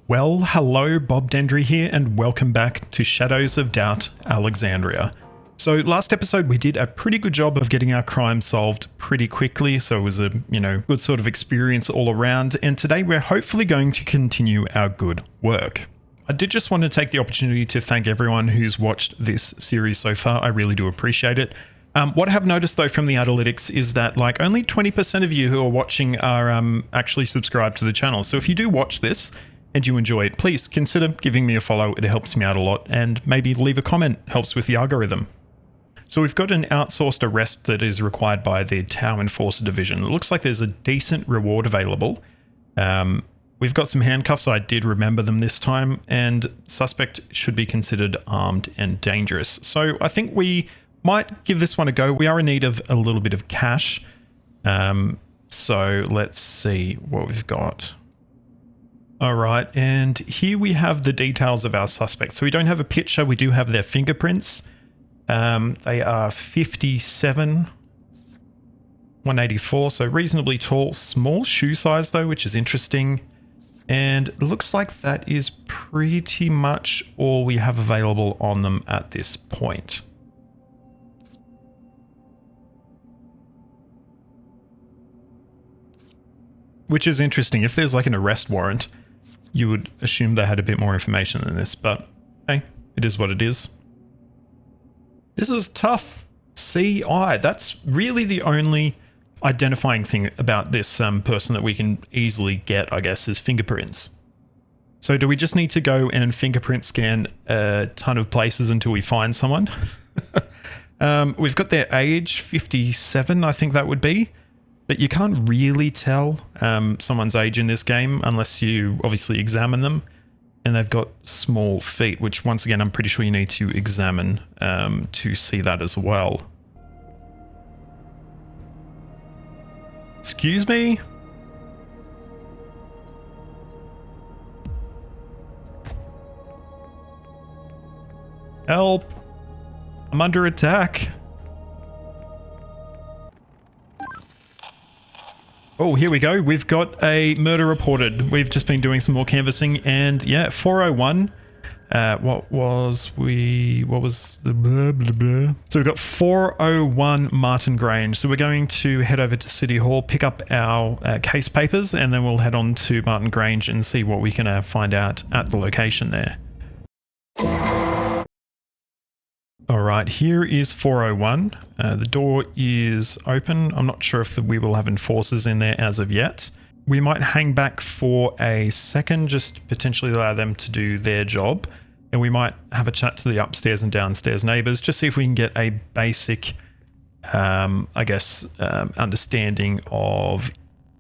Well, hello, Bob Dendry here, and welcome back to Shadows of Doubt, Alexandria. So last episode we did a pretty good job of getting our crime solved pretty quickly, so it was a, good sort of experience all around, and today we're hopefully going to continue our good work. I did just want to take the opportunity to thank everyone who's watched this series so far. I really do appreciate it. What I have noticed though from the analytics is that only 20% of you who are watching are actually subscribed to the channel. So if you do watch this and you enjoy it, please consider giving me a follow. It helps me out a lot, and maybe leave a comment. Helps with the algorithm. So we've got an outsourced arrest that is required by the Tau Enforcer Division. It looks like there's a decent reward available. We've got some handcuffs. I did remember them this time, and suspect should be considered armed and dangerous. So I think we might give this one a go. We are in need of a little bit of cash. So let's see what we've got. All right, and here we have the details of our suspect. So we don't have a picture, we do have their fingerprints. They are 57, 184, so reasonably tall, small shoe size though, which is interesting. And it looks like that is pretty much all we have available on them at this point. Which is interesting. If there's an arrest warrant, you would assume they had a bit more information than this, but hey, it is what it is. This is tough. CI. That's really the only identifying thing about this person that we can easily get, I guess, is fingerprints. So do we just need to go and fingerprint scan a ton of places until we find someone? We've got their age, 57, I think that would be. But you can't really tell someone's age in this game unless you obviously examine them. And they've got small feet, which once again, I'm pretty sure you need to examine to see that as well. Excuse me? Help! I'm under attack. Oh, here we go. We've got a murder reported. We've just been doing some more canvassing, and yeah, 401. What was the blah, blah, blah. So we've got 401 Martin Grange. So we're going to head over to City Hall, pick up our case papers, and then we'll head on to Martin Grange and see what we can find out at the location there. All right, here is 401. The door is open. I'm not sure if we will have enforcers in there as of yet. We might hang back for a second, just potentially allow them to do their job. And we might have a chat to the upstairs and downstairs neighbors, just see if we can get a basic, understanding of,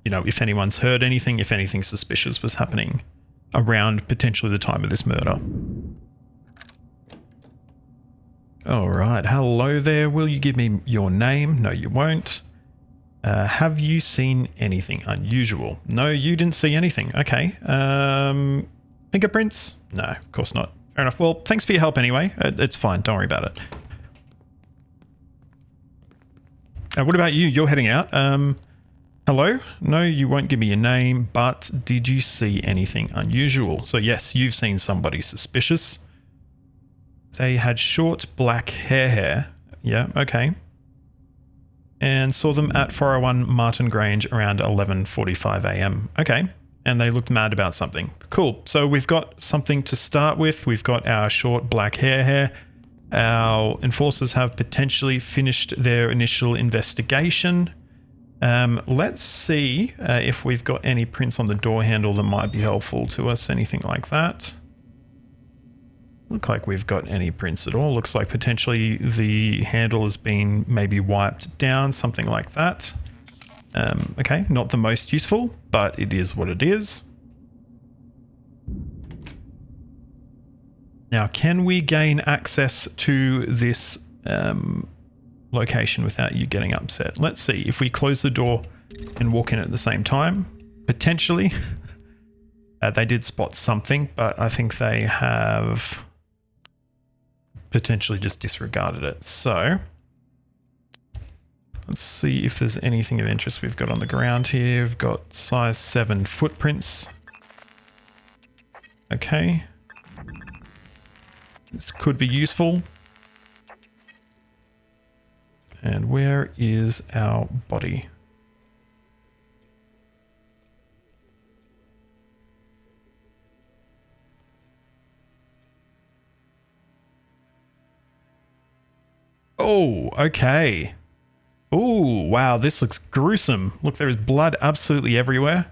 if anyone's heard anything, if anything suspicious was happening around potentially the time of this murder. All right, hello there. Will you give me your name? No, you won't. Have you seen anything unusual? No, you didn't see anything. Okay. Fingerprints? No, of course not. Fair enough. Well, thanks for your help anyway. It's fine. Don't worry about it. What about you? You're heading out. Hello? No, you won't give me your name, but did you see anything unusual? So yes, you've seen somebody suspicious. They had short black hair. Yeah, okay. And saw them at 401 Martin Grange around 11:45 a.m. Okay. And they looked mad about something. Cool. So we've got something to start with. We've got our short black hair. Our enforcers have potentially finished their initial investigation. Let's see if we've got any prints on the door handle that might be helpful to us. Anything like that. Look like we've got any prints at all. Looks like potentially the handle has been maybe wiped down, something like that. Okay, not the most useful, but it is what it is. Now, can we gain access to this location without you getting upset? Let's see. If we close the door and walk in at the same time, potentially. They did spot something, but I think they have potentially just disregarded it. So let's see if there's anything of interest we've got on the ground here. We've got size 7 footprints. Okay. This could be useful. And where is our body? Oh, okay. Oh, wow, this looks gruesome. Look, there is blood absolutely everywhere.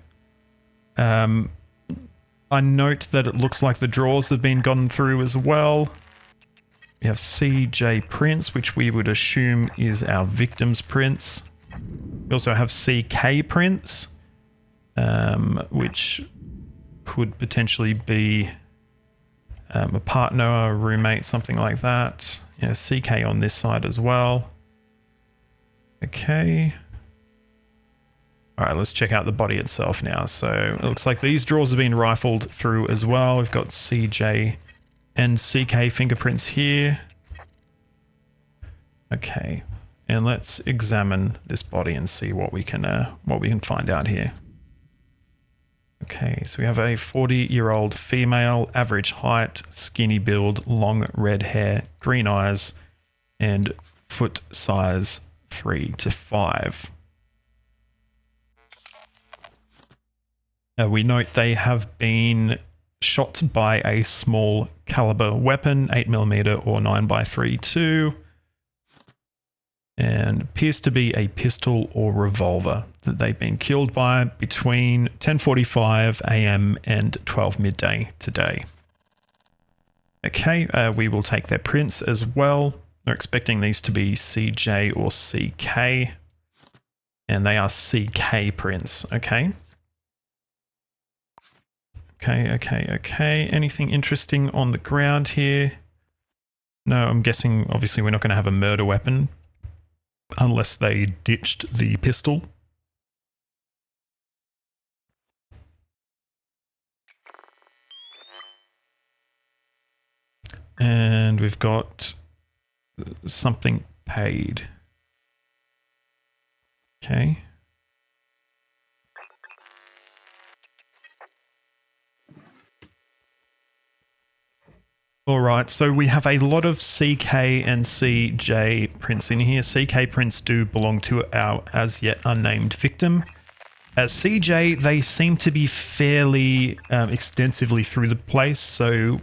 I note that it looks like the drawers have been gone through as well. We have CJ prints, which we would assume is our victim's prints. We also have CK prints, which could potentially be a partner, a roommate, something like that. Yeah, CK on this side as well. Okay. All right, let's check out the body itself now. So it looks like these drawers have been rifled through as well. We've got CJ and CK fingerprints here. Okay, and let's examine this body and see what we can find out here. Okay, so we have a 40-year-old female, average height, skinny build, long red hair, green eyes, and foot size 3 to 5. We note they have been shot by a small caliber weapon, 8mm or 9x32, and appears to be a pistol or revolver that they've been killed by between 10:45 a.m. and 12 midday today. Okay, we will take their prints as well. We're expecting these to be CJ or CK, and they are CK prints. Okay. Okay. Anything interesting on the ground here? No, I'm guessing obviously we're not going to have a murder weapon unless they ditched the pistol. And we've got something paid. Okay. All right, so we have a lot of CK and CJ prints in here. CK prints do belong to our as yet unnamed victim. As CJ, they seem to be fairly extensively through the place, so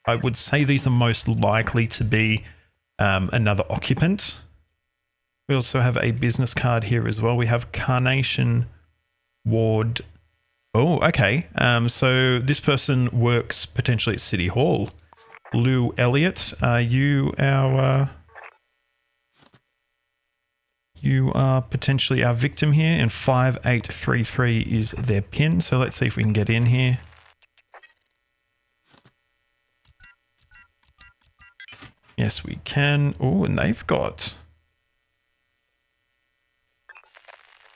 I would say these are most likely to be another occupant. We also have a business card here as well. We have Carnation Ward. Oh, okay. So this person works potentially at City Hall. Lou Elliott, are you our... you are potentially our victim here, and 5833 is their pin. So let's see if we can get in here. Yes, we can. Oh, and they've got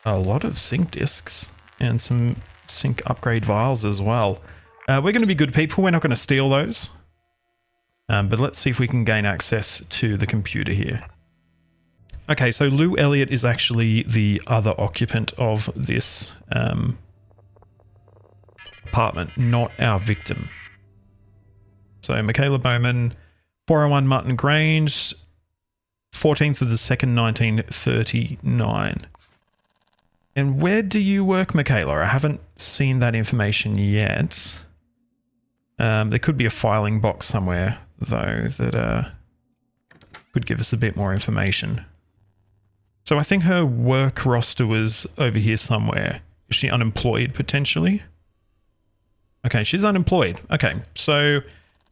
a lot of sync discs and some sync upgrade vials as well. We're going to be good people. We're not going to steal those. But let's see if we can gain access to the computer here. Okay, so Lou Elliott is actually the other occupant of this apartment, not our victim. So Michaela Bowman, 401 Martin Grange, 14th of the 2nd, 1939. And where do you work, Michaela? I haven't seen that information yet. There could be a filing box somewhere, though, that could give us a bit more information. So I think her work roster was over here somewhere. Is she unemployed, potentially? Okay, she's unemployed. Okay, so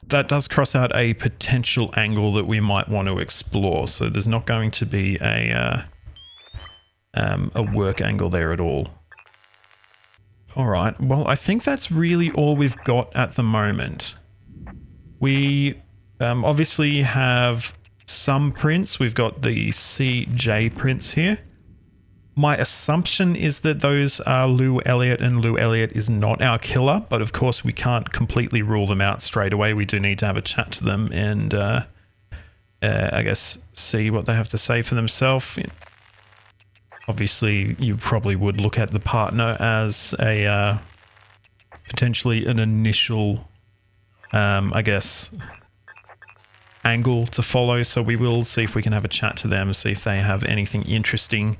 that does cross out a potential angle that we might want to explore. So there's not going to be a work angle there at all. All right, well, I think that's really all we've got at the moment. We obviously have some prints. We've got the CJ prints here. My assumption is that those are Lou Elliott, and Lou Elliott is not our killer, but of course we can't completely rule them out straight away. We do need to have a chat to them and I guess see what they have to say for themselves. Obviously, you probably would look at the partner as a potentially an initial I guess, angle to follow. So we will see if we can have a chat to them, see if they have anything interesting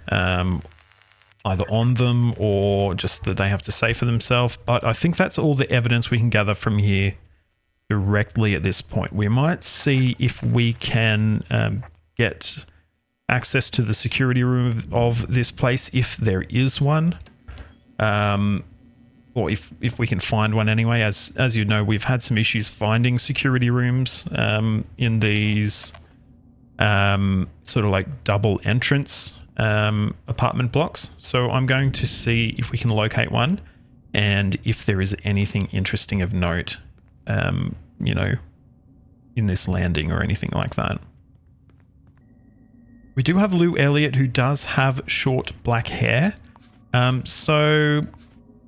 either on them or just that they have to say for themselves. But I think that's all the evidence we can gather from here directly at this point. We might see if we can get access to the security room of this place, if there is one, or if we can find one anyway. As you know, we've had some issues finding security rooms in these sort of like double entrance apartment blocks. So I'm going to see if we can locate one and if there is anything interesting of note, you know, in this landing or anything like that. We do have Lou Elliott, who does have short black hair. So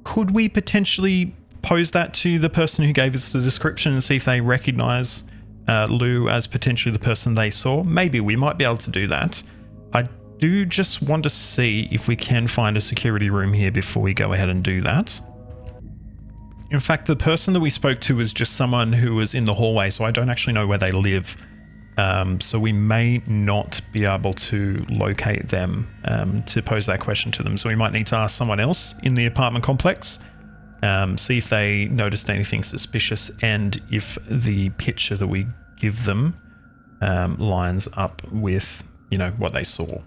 could we potentially pose that to the person who gave us the description and see if they recognize Lou as potentially the person they saw? Maybe we might be able to do that. I do just want to see if we can find a security room here before we go ahead and do that. In fact, the person that we spoke to was just someone who was in the hallway, so I don't actually know where they live. So we may not be able to locate them to pose that question to them. So we might need to ask someone else in the apartment complex, see if they noticed anything suspicious and if the picture that we give them lines up with, you know, what they saw.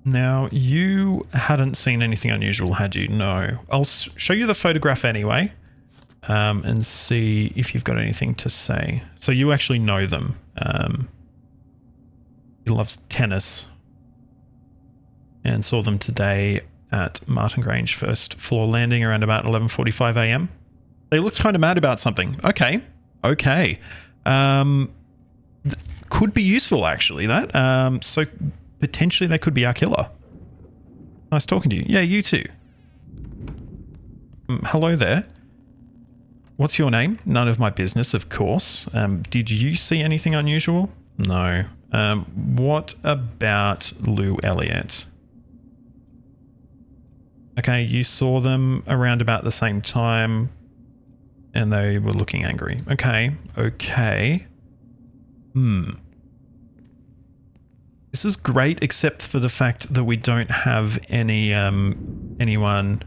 Now, you hadn't seen anything unusual, had you? No. I'll show you the photograph anyway. And see if you've got anything to say. So you actually know them. He loves tennis and saw them today at Martin Grange first floor landing around about 11:45 a.m. They looked kind of mad about something. Okay. Could be useful, actually, that. So potentially they could be our killer. Nice talking to you. Yeah, you too. Hello there. What's your name? None of my business, of course. Did you see anything unusual? No. What about Lou Elliott? Okay, you saw them around about the same time and they were looking angry. Okay. This is great, except for the fact that we don't have any anyone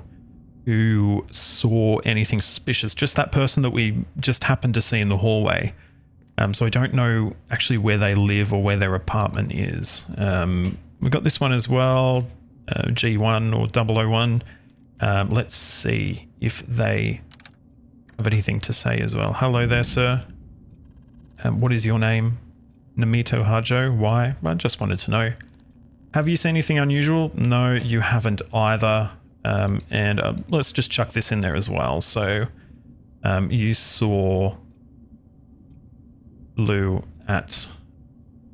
who saw anything suspicious. Just that person that we just happened to see in the hallway. So I don't know actually where they live or where their apartment is. We've got this one as well, G1 or 001. Let's see if they have anything to say as well. Hello there, sir. What is your name? Namito Hajo. Why? I just wanted to know. Have you seen anything unusual? No, you haven't either. And let's just chuck this in there as well. So you saw Lou at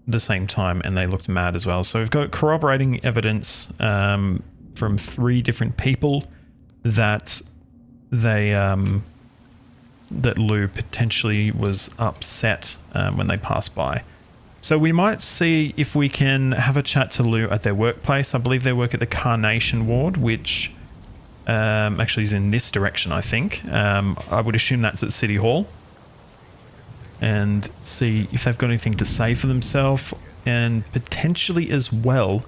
the same time and they looked mad as well. So we've got corroborating evidence from 3 different people that they that Lou potentially was upset when they passed by. So we might see if we can have a chat to Lou at their workplace. I believe they work at the Carnation Ward, which actually is in this direction, I think. I would assume that's at City Hall. And see if they've got anything to say for themselves. And potentially as well,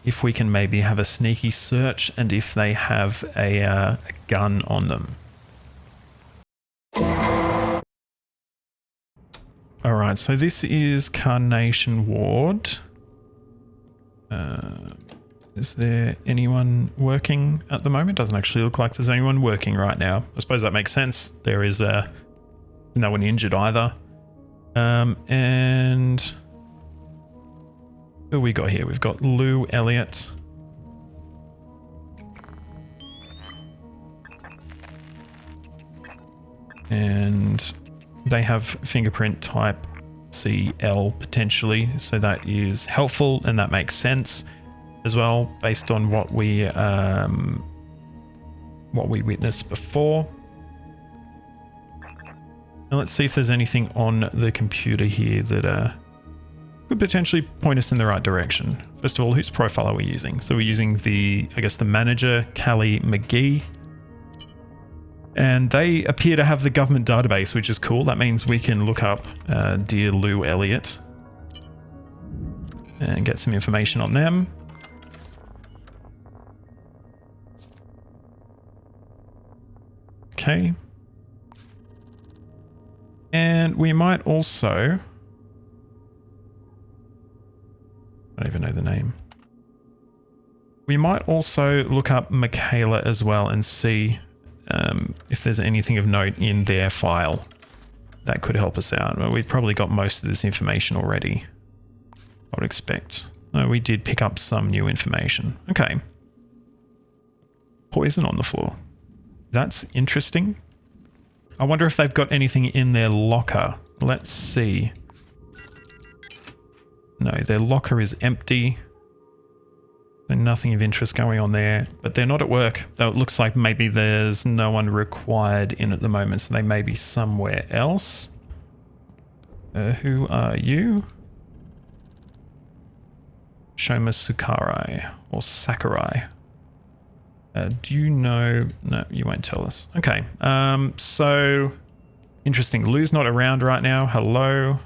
if we can maybe have a sneaky search and if they have a gun on them. Alright, so this is Carnation Ward. Is there anyone working at the moment? Doesn't actually look like there's anyone working right now. I suppose that makes sense. There is no one injured either. And who we got here? We've got Lou Elliott. And they have fingerprint type CL potentially, so that is helpful and that makes sense as well based on what we witnessed before. Now let's see if there's anything on the computer here that could potentially point us in the right direction. First of all, whose profile are we using? So we're using the, I guess, the manager, Callie McGee. And they appear to have the government database, which is cool. That means we can look up Dear Lou Elliott and get some information on them. Okay. And we might also... I don't even know the name. We might also look up Michaela as well and see if there's anything of note in their file that could help us out. Well, we've probably got most of this information already, I would expect. No, we did pick up some new information. Okay. Poison on the floor. That's interesting. I wonder if they've got anything in their locker. Let's see. No, their locker is empty. So nothing of interest going on there, but they're not at work, though it looks like maybe there's no one required in at the moment, so they may be somewhere else. Who are you? Shoma Sakurai, or Sakurai. Do you know? No, you won't tell us. Okay, so interesting. Lou's not around right now. Hello.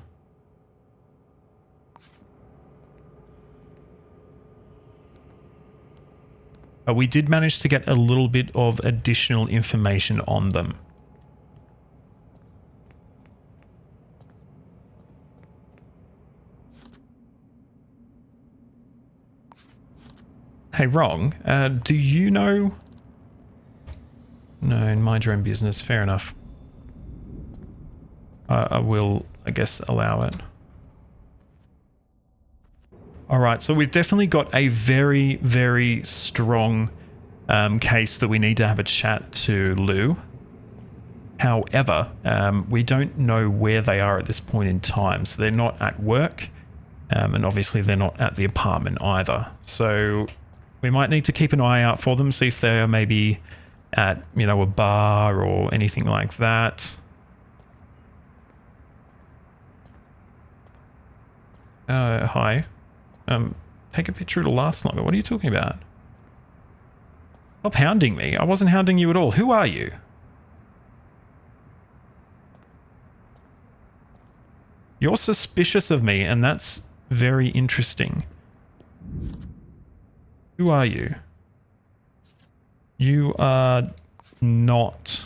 But we did manage to get a little bit of additional information on them. Hey, wrong. Do you know? No, mind your own business. Fair enough. I will, I guess, allow it. All right, so we've definitely got a very, very strong case that we need to have a chat to Lou. However, we don't know where they are at this point in time. So they're not at work, and obviously they're not at the apartment either. So we might need to keep an eye out for them, see if they're maybe at, you know, a bar or anything like that. Hi. Take a picture, it'll last longer. What are you talking about? Stop hounding me. I wasn't hounding you at all. Who are you? You're suspicious of me, and that's very interesting. Who are you? You are not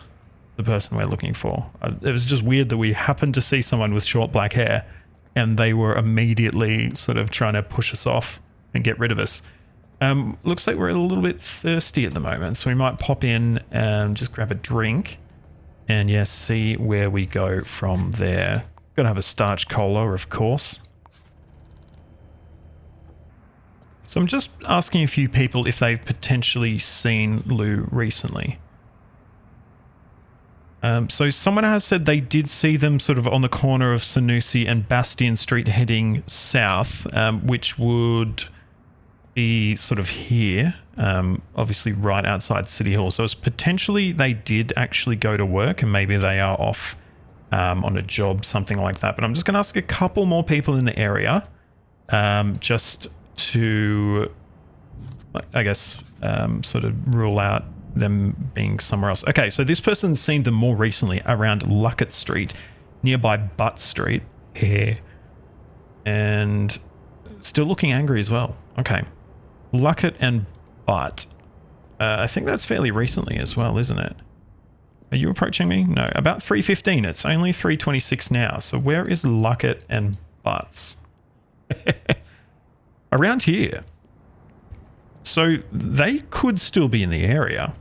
the person we're looking for. It was just weird that we happened to see someone with short black hair, and they were immediately sort of trying to push us off and get rid of us. Looks like we're a little bit thirsty at the moment, so we might pop in and just grab a drink and, yes, see where we go from there. Gotta have a starch cola, of course. So I'm just asking a few people if they've potentially seen Lou recently. So someone has said they did see them sort of on the corner of Sanusi and Bastion Street heading south, which would be sort of here, obviously right outside City Hall. So it's potentially they did actually go to work and maybe they are off on a job, something like that. But I'm just going to ask a couple more people in the area just to, I guess, sort of rule out them being somewhere else. Okay, so this person's seen them more recently around Luckett Street, nearby Butt Street here, and still looking angry as well. Okay, Luckett and Butt. I think that's fairly recently as well, isn't it? Are you approaching me? No, about 3:15. It's only 3:26 now. So where is Luckett and Butts? Around here. So they could still be in the area.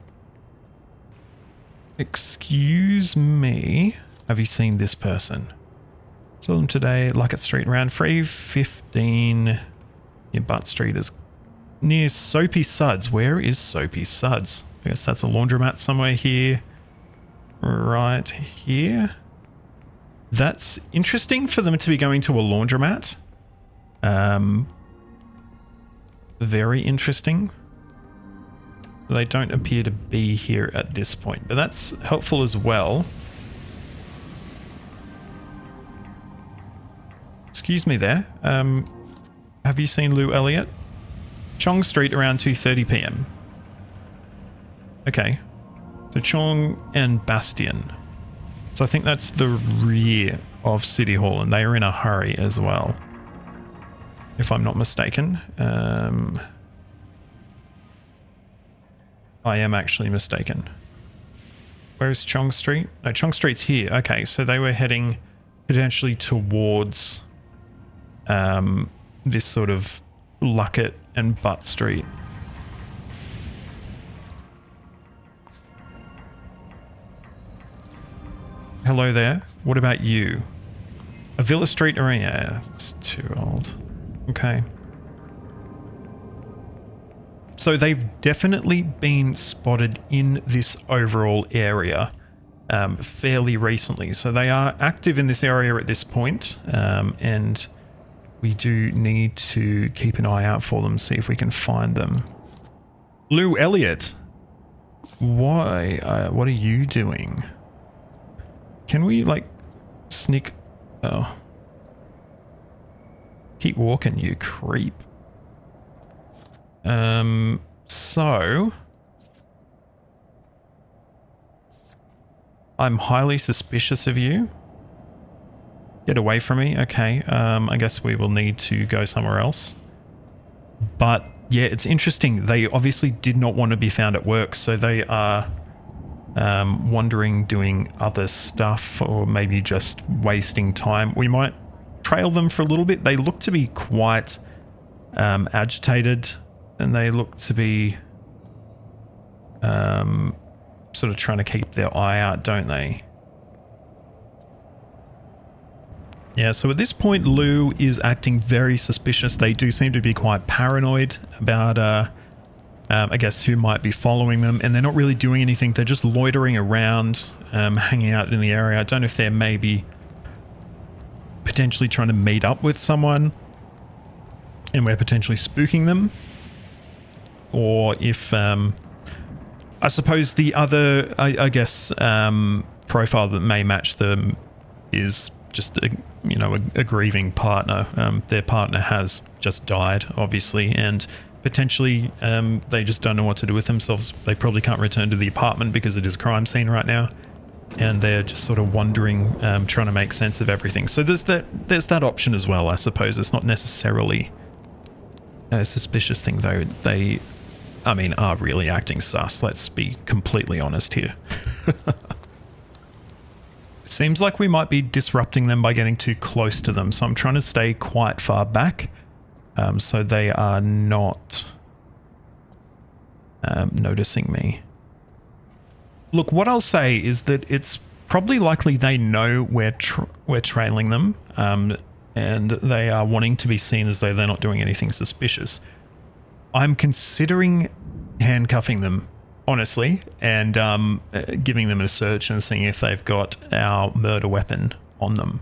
Excuse me. Have you seen this person? Saw them today, Luckett Street, around 3:15. Near Butt Street is near Soapy Suds. Where is Soapy Suds? I guess that's a laundromat somewhere here. Right here. That's interesting for them to be going to a laundromat. Very interesting. They don't appear to be here at this point, but that's helpful as well. Excuse me there. Have you seen Lou Elliott? Chong Street around 2:30 p.m. Okay. So Chong and Bastion. So I think that's the rear of City Hall, and they are in a hurry as well, if I'm not mistaken. I am actually mistaken. Where's Chong Street? No, Chong Street's here. Okay, so they were heading potentially towards this sort of Luckett and Butt Street. Hello there. What about you? A Villa Street Arena. It's too old. Okay. So they've definitely been spotted in this overall area fairly recently. So they are active in this area at this point, and we do need to keep an eye out for them, see if we can find them. Lou Elliott, why? What are you doing? Can we, like, sneak... Oh. Keep walking, you creep. So... I'm highly suspicious of you. Get away from me. Okay, I guess we will need to go somewhere else. But, yeah, it's interesting. They obviously did not want to be found at work, so they are... wandering, doing other stuff, or maybe just wasting time. We might trail them for a little bit. They look to be quite agitated, and they look to be sort of trying to keep their eye out, don't they? Yeah, so at this point, Lou is acting very suspicious. They do seem to be quite paranoid about I guess who might be following them, and they're not really doing anything. They're just loitering around, hanging out in the area. I don't know if they're maybe potentially trying to meet up with someone and we're potentially spooking them, or if I suppose the other I guess profile that may match them is just a grieving partner. Their partner has just died, obviously, and potentially they just don't know what to do with themselves. They probably can't return to the apartment because it is a crime scene right now, and they're just sort of wandering, trying to make sense of everything. So there's that option as well, I suppose. It's not necessarily a suspicious thing, though. They, I mean, are really acting sus. Let's be completely honest here. Seems like we might be disrupting them by getting too close to them, so I'm trying to stay quite far back. So they are not noticing me. Look, what I'll say is that it's probably likely they know we're trailing them, and they are wanting to be seen as though they're not doing anything suspicious. I'm considering handcuffing them, honestly, and giving them a search and seeing if they've got our murder weapon on them.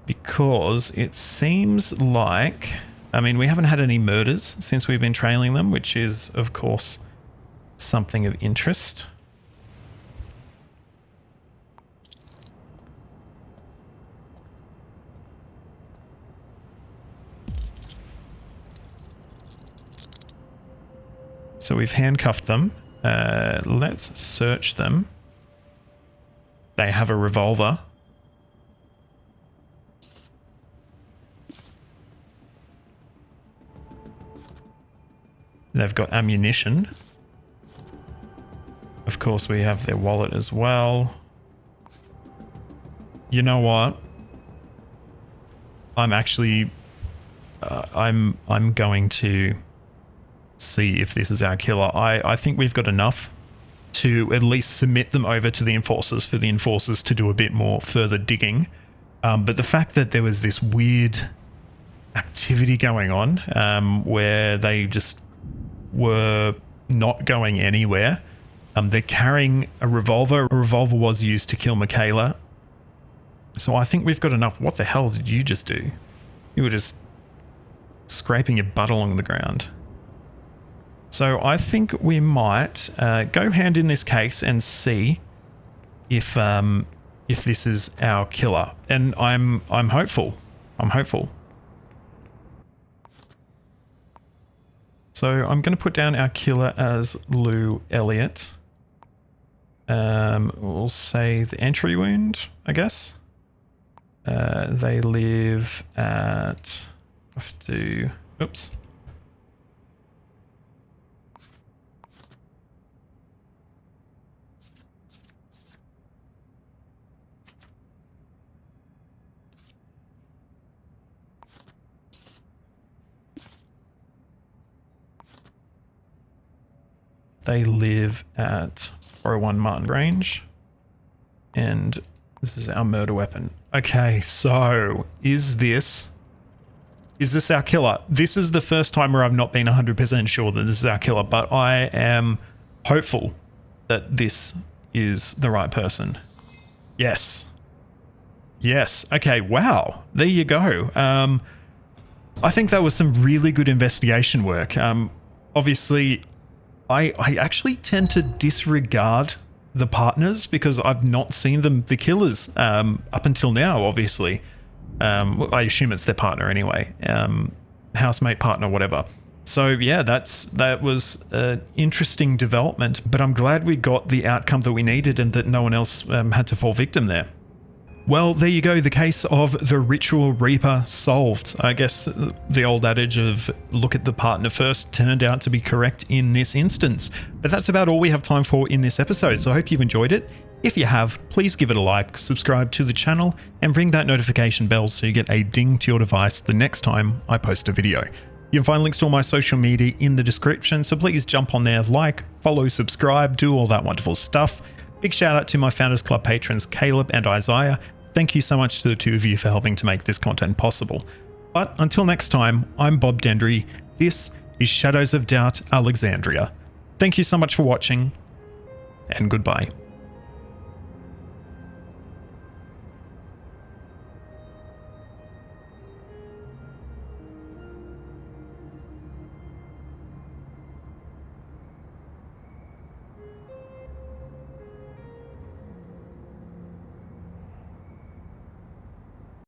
Because it seems like... I mean, we haven't had any murders since we've been trailing them, which is, of course, something of interest. So we've handcuffed them. Let's search them. They have a revolver. They've got ammunition. Of course, we have their wallet as well. You know what? I'm actually... I'm going to see if this is our killer. I think we've got enough to at least submit them over to the enforcers for the enforcers to do a bit more further digging. But the fact that there was this weird activity going on where they just were not going anywhere. They're carrying a revolver. A revolver was used to kill Michaela. So I think we've got enough. What the hell did you just do? You were just scraping your butt along the ground. So I think we might go hand in this case and see if this is our killer. And I'm hopeful. I'm hopeful. So I'm going to put down our killer as Lou Elliott. We'll say the entry wound, I guess. They live at... have to... Oops. They live at 401 Martin Grange. And this is our murder weapon. Okay, so is this our killer? This is the first time where I've not been 100% sure that this is our killer, but I am hopeful that this is the right person. Yes. Yes. Okay, wow. There you go. I think that was some really good investigation work. Obviously, I actually tend to disregard the partners because I've not seen them the killers up until now, obviously. I assume it's their partner anyway. Housemate, partner, whatever. So yeah, that was an interesting development, but I'm glad we got the outcome that we needed and that no one else had to fall victim there. Well, there you go, the case of the Ritual Reaper solved. I guess the old adage of look at the partner first turned out to be correct in this instance. But that's about all we have time for in this episode, so I hope you've enjoyed it. If you have, please give it a like, subscribe to the channel, and ring that notification bell so you get a ding to your device the next time I post a video. You can find links to all my social media in the description, so please jump on there, like, follow, subscribe, do all that wonderful stuff. Big shout out to my Founders Club patrons Caleb and Isaiah. Thank you so much to the two of you for helping to make this content possible. But until next time, I'm Bob Dendry. This is Shadows of Doubt Alexandria. Thank you so much for watching, and goodbye.